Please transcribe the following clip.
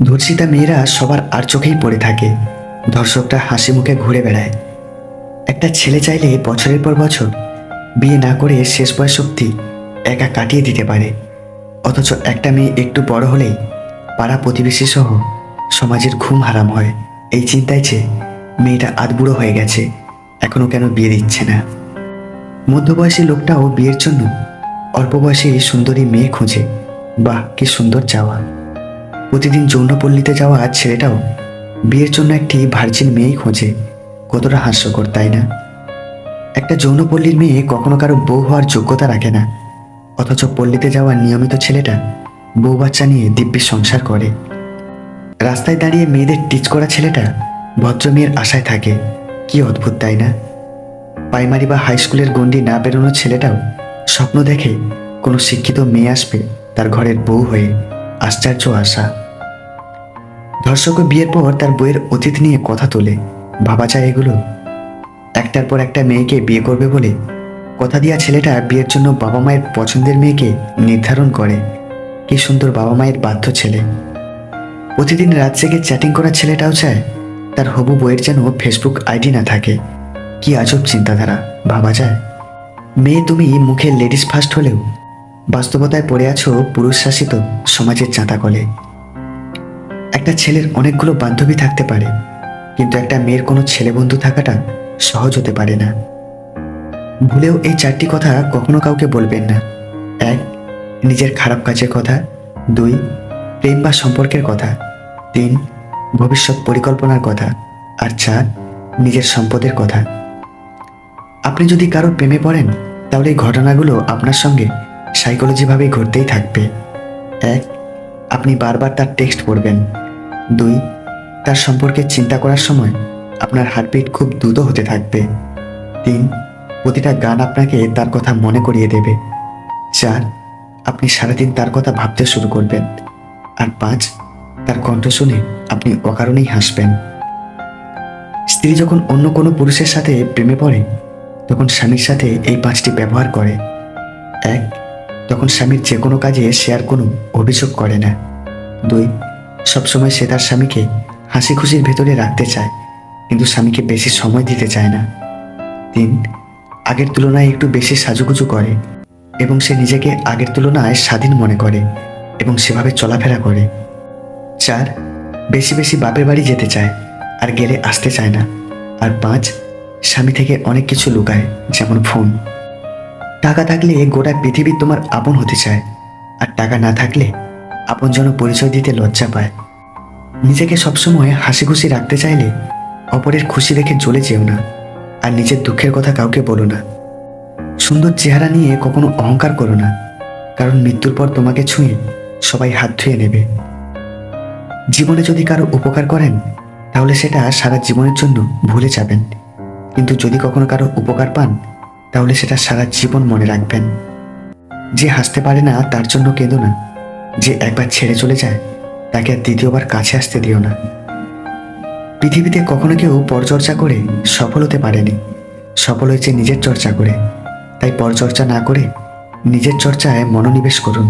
ধর্ষিতা মেয়েরা সবার আর চোখেই পড়ে থাকে। ধর্ষকটা হাসি মুখে ঘুরে বেড়ায়। একটা ছেলে চাইলে বছরের পর বছর বিয়ে না করে শেষ বয়স অবধি একা কাটিয়ে দিতে পারে, অথচ একটা মেয়ে একটু বড় হলেই পাড়া প্রতিবেশী সহ সমাজের ঘুম হারাম হয় এই চিন্তায় যে মেয়েটা আধবুড়ো হয়ে গেছে, এখনো কেন বিয়ে দিচ্ছে না। মধ্যবয়সী লোকটাও বিয়ের জন্য অল্প বয়সী সুন্দরী মেয়ে খোঁজে। বাহ, কি সুন্দর চাওয়া। প্রতিদিন যৌনপল্লীতে যাওয়া ছেলেটাও বিয়ের জন্য একটি ভার্জিন মেয়েই খোঁজে। কতটা হাস্যকর, তাই না? একটা যৌনপল্লীর মেয়ে কখনো কারো বউ হওয়ার যোগ্যতা রাখে না, অথচ পল্লীতে যাওয়া নিয়মিত ছেলেটা বউ বাচ্চা নিয়ে দিব্যি সংসার করে। রাস্তায় দাঁড়িয়ে মেয়েদের টিচ করা ছেলেটা ভদ্র মেয়ের আশায় থাকে। কি অদ্ভুত, তাই না? প্রাইমারি বা হাই স্কুলের গণ্ডি না বেরোনো ছেলেটাও স্বপ্ন দেখে কোনো শিক্ষিত মেয়ে আসবে তার ঘরের বউ হয়ে। আশ্চর্য আশা। ধর্ষক বিয়ের পর তার বইয়ের অতীত নিয়ে কথা তোলে। ভাবা যায় এগুলো? একটার পর একটা মেয়েকে বিয়ে করবে বলে কথা দিয়া ছেলেটা বিয়ের জন্য বাবা মায়ের পছন্দের মেয়েকে নির্ধারণ করে। কি সুন্দর বাবা মায়ের বাধ্য ছেলে। প্রতিদিন রাত জেগে চ্যাটিং করা ছেলেটাও চায় তার হবু বইয়ের যেন ফেসবুক আইডি না থাকে। কি আজব চিন্তাধারা, ভাবা যায়? মেয়ে, তুমি মুখে লেডিস ফার্স্ট হলেও বাস্তবতায় পড়ে আছো পুরুষ শাসিত সমাজের চাঁতাকলে। একটা ছেলের অনেকগুলো বান্ধবী থাকতে পারে, কিন্তু একটা মেয়ের কোনো ছেলে বন্ধু থাকাটা সহজ হতে পারে না। ভুলেও এই চারটি কথা কখনো কাউকে বলবেন না। 1. নিজের খারাপ কাজের কথা। 2. প্রেম বা সম্পর্কের কথা। 3. ভবিষ্যৎ পরিকল্পনার কথা। আর 4. নিজের সম্পদের কথা। আপনি যদি কারোর প্রেমে পড়েন, তাহলে এই ঘটনাগুলো আপনার সঙ্গে সাইকোলজিভাবেই ঘটতেই থাকবে। 1. আপনি বারবার তার টেক্সট পড়বেন। 2. তার সম্পর্কে চিন্তা করার সময় আপনার হার্টবিট খুব দ্রুত হতে থাকবে। 3. প্রতিটা গান আপনাকে তার কথা মনে করিয়ে দেবে। 4. আপনি সারাদিন তার কথা ভাবতে শুরু করবেন। আর 5. তার কণ্ঠ শুনে আপনি অকারণেই হাসবেন। স্ত্রী যখন অন্য কোনো পুরুষের সাথে প্রেমে পড়ে, তখন স্বামীর সাথে এই 5টি ব্যবহার করে। 1. তখন স্বামীর যে কোনো কাজে সে আর কোনো অভিযোগ করে না। 2. সবসময় সে তার স্বামীকে হাসি খুশির ভেতরে রাখতে চায়, কিন্তু স্বামীকে বেশি সময় দিতে চায় না। 3. আগের তুলনায় একটু বেশি সাজুগুজু করে এবং সে নিজেকে আগের তুলনায় স্বাধীন মনে করে এবং সেভাবে চলাফেরা করে। 4. বেশি বেশি বাপের বাড়ি যেতে চায় আর গেলে আসতে চায় না। আর 5. স্বামী থেকে অনেক কিছু লুকায়, যেমন ফোন। টাকা থাকলে গোটা পৃথিবী তোমার আপন হতে চায়, আর টাকা না থাকলে আপন যেন পরিচয় দিতে লজ্জা পায়। নিজেকে সবসময় হাসি খুশি রাখতে চাইলে অপরের খুশি দেখে জ্বলে যেও না, আর নিজের দুঃখের কথা কাউকে বলো না। সুন্দর চেহারা নিয়ে কখনো অহংকার করো না, কারণ মৃত্যুর পর তোমাকে ছুঁয়ে সবাই হাত ধুয়ে নেবে। জীবনে যদি কারো উপকার করেন, তাহলে সেটা সারা জীবনের জন্য ভুলে যাবেন, কিন্তু যদি কখনো কারো উপকার পান, তাহলে সেটা সারা জীবন মনে রাখবেন। যে হাসতে পারে না তার জন্য কেঁদো না। যে একবার ছেড়ে চলে যায়, তাকে আর দ্বিতীয়বার কাছে আসতে দিও না। পৃথিবীতে কখনো কেউ পরচর্চা করে সফল হতে পারেনি। সফল হয়েছে নিজের চর্চা করে। তাই পরচর্চা না করে নিজের চর্চায় মনোনিবেশ করুন।